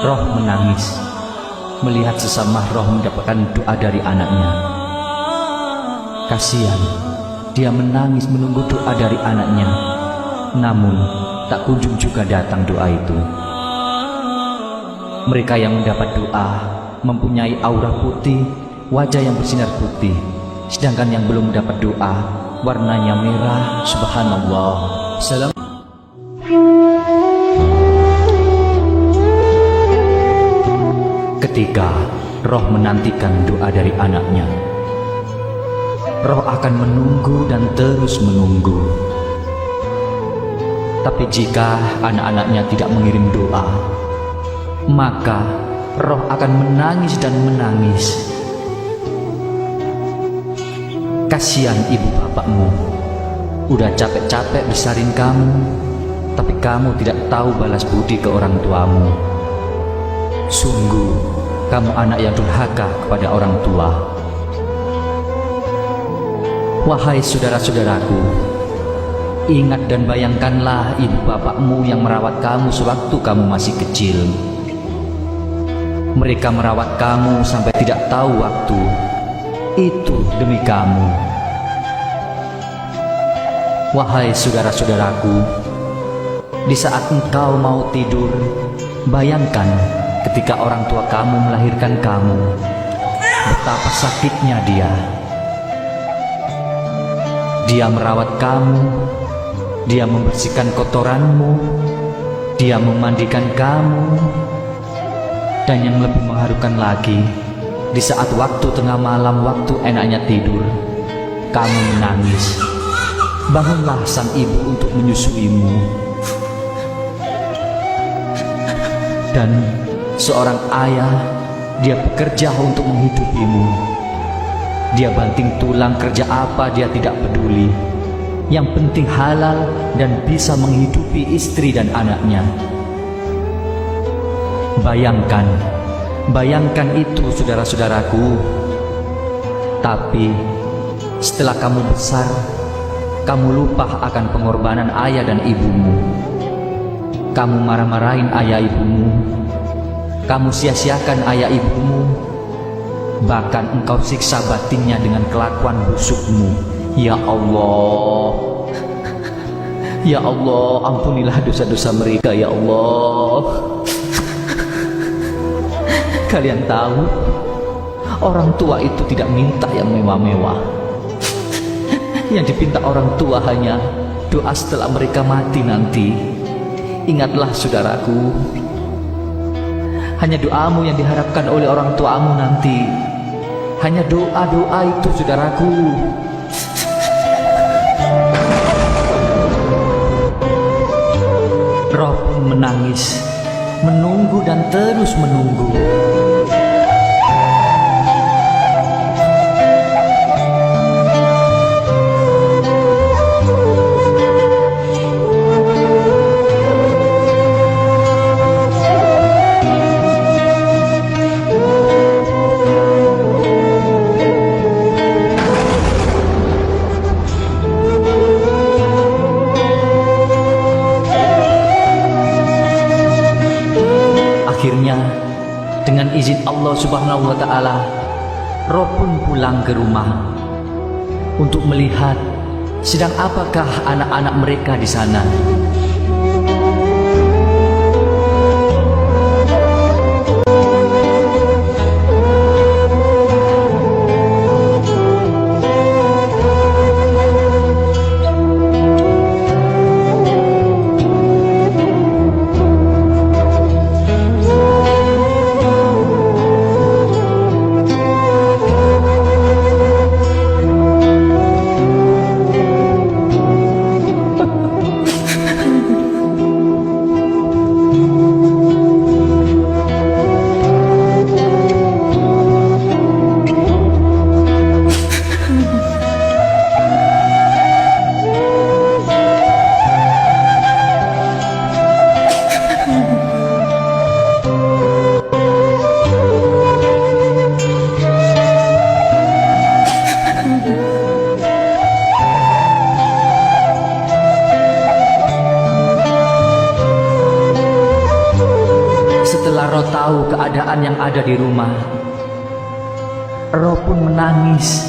Roh menangis melihat sesama roh mendapatkan doa dari anaknya. Kasihan, dia menangis menunggu doa dari anaknya, namun tak kunjung juga datang doa itu. Mereka yang mendapat doa mempunyai aura putih, wajah yang bersinar putih, sedangkan yang belum mendapat doa warnanya merah. Subhanallah. Salam. Ketika roh menantikan doa dari anaknya, roh akan menunggu dan terus menunggu. Tapi jika anak-anaknya tidak mengirim doa, maka roh akan menangis dan menangis. Kasihan ibu bapakmu, udah capek-capek besarin kamu, tapi kamu tidak tahu balas budi ke orang tuamu. Sungguh, kamu anak yang durhaka kepada orang tua. Wahai saudara-saudaraku, ingat dan bayangkanlah ibu bapakmu yang merawat kamu sewaktu kamu masih kecil. Mereka merawat kamu sampai tidak tahu waktu. Itu demi kamu. Wahai saudara-saudaraku, di saat engkau mau tidur, bayangkan ketika orang tua kamu melahirkan kamu, betapa sakitnya dia. Dia merawat kamu, dia membersihkan kotoranmu, dia memandikan kamu, dan yang lebih mengharukan lagi, di saat waktu tengah malam, waktu enaknya tidur, kamu menangis. Bangunlah sang ibu untuk menyusuimu. Dan seorang ayah, dia bekerja untuk menghidupimu. Dia banting tulang kerja apa dia tidak peduli. Yang penting halal dan bisa menghidupi istri dan anaknya. Bayangkan itu saudara-saudaraku. Tapi setelah kamu besar, kamu lupa akan pengorbanan ayah dan ibumu. Kamu marah-marahin ayah ibumu, kamu sia-siakan ayah ibumu, bahkan engkau siksa batinnya dengan kelakuan busukmu. Ya Allah, ya Allah, ampunilah dosa-dosa mereka ya Allah. Kalian tahu, orang tua itu tidak minta yang mewah-mewah. Yang dipinta orang tua hanya doa setelah mereka mati nanti. Ingatlah saudaraku, hanya doamu yang diharapkan oleh orang tuamu nanti. Hanya doa-doa itu saudaraku. Roh pun menangis, menunggu dan terus menunggu. Akhirnya, dengan izin Allah Subhanahu wa Ta'ala, roh pun pulang ke rumah untuk melihat sedang apakah anak-anak mereka di sana. Setelah Roh tahu keadaan yang ada di rumah, Roh pun menangis.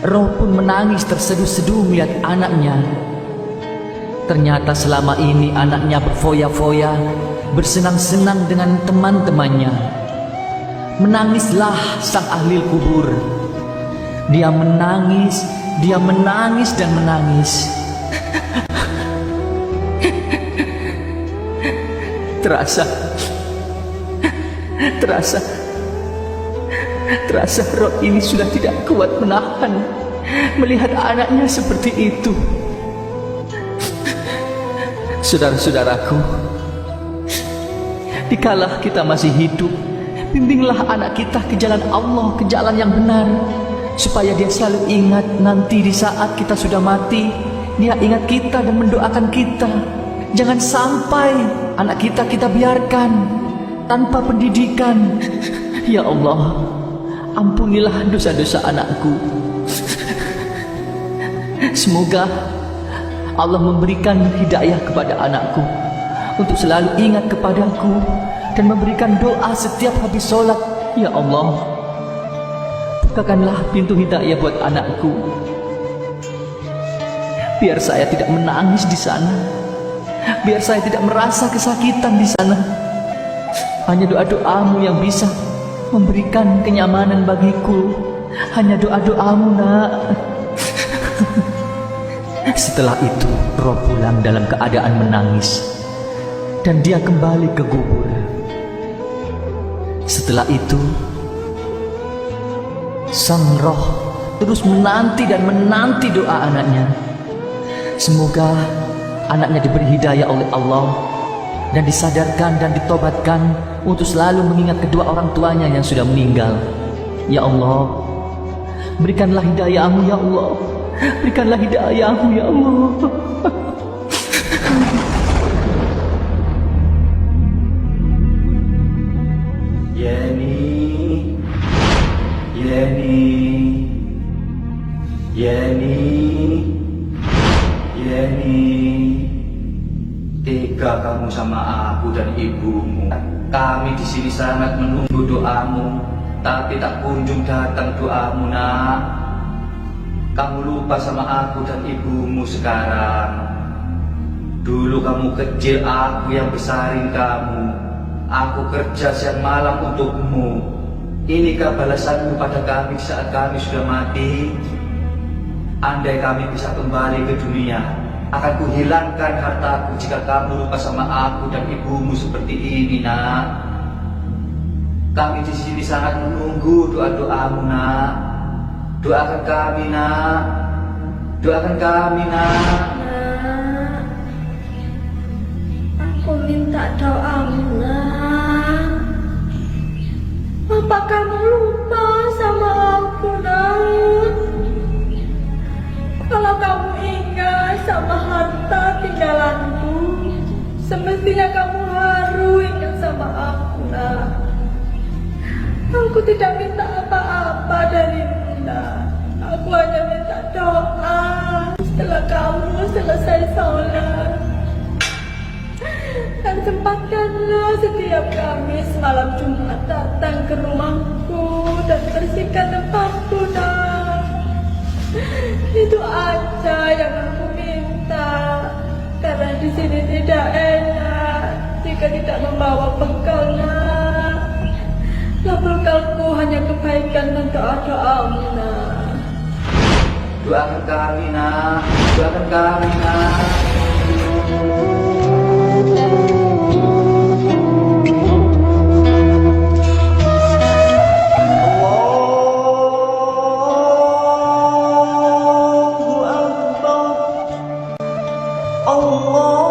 Roh pun menangis terseduh-seduh melihat anaknya. Ternyata selama ini anaknya berfoya-foya, bersenang-senang dengan teman-temannya. Menangislah sang ahli kubur. Dia menangis dan menangis. Terasa Roh ini sudah tidak kuat menahan melihat anaknya seperti itu. Saudara-saudaraku, dikala kita masih hidup, bimbinglah anak kita ke jalan Allah, ke jalan yang benar, supaya dia selalu ingat nanti di saat kita sudah mati, dia ingat kita dan mendoakan kita. Jangan sampai anak kita biarkan tanpa pendidikan. Ya Allah, ampunilah dosa-dosa anakku. Semoga Allah memberikan hidayah kepada anakku untuk selalu ingat kepadaku dan memberikan doa setiap habis sholat. Ya Allah, bukakanlah pintu hidayah buat anakku, biar saya tidak menangis di sana, biar saya tidak merasa kesakitan di sana. Hanya doa-doamu yang bisa memberikan kenyamanan bagiku. Hanya doa-doamu, nak. Setelah itu Roh pulang dalam keadaan menangis, dan dia kembali ke kubur. Setelah itu sang Roh terus menanti dan menanti doa anaknya. Semoga anaknya diberi hidayah oleh Allah dan disadarkan dan ditobatkan untuk selalu mengingat kedua orang tuanya yang sudah meninggal. Ya Allah, berikanlah hidayah-Mu ya Allah, berikanlah hidayah-Mu ya Allah. Yeni, tega kamu sama aku dan ibumu. Kami di sini sangat menunggu doamu, tapi tak kunjung datang doamu, nak. Kamu lupa sama aku dan ibumu sekarang. Dulu kamu kecil, aku yang besarin kamu. Aku kerja siang malam untukmu. Inikah balasanmu pada kami saat kami sudah mati? Andai kami bisa kembali ke dunia, akan kuhilangkan hartaku jika kamu lupa sama aku dan ibumu seperti ini, nak. Kami di sini sangat menunggu doa-doamu, nak. Doakan kami, nak. Doakan kami, nak. Nak, aku minta doamu, nak. Apa kamu lupa sama aku, nak? Kalau kamu ingat sama harta tinggalanku, semestinya kamu harus ingat sama aku, nak. Aku tidak minta apa-apa darimu, nak. Aku hanya minta doa setelah kamu selesai sholat. Dan sempatkanlah setiap Kamis malam Jumat datang ke rumahku dan bersihkan tempatku, nak. Itu aja yang aku minta, karena di sini tidak enak jika tidak membawa bekal, nak. Bekalku hanya kebaikan dan doa-doamu, nak. Doakan kami, nak. Doakan kami, nak. Allah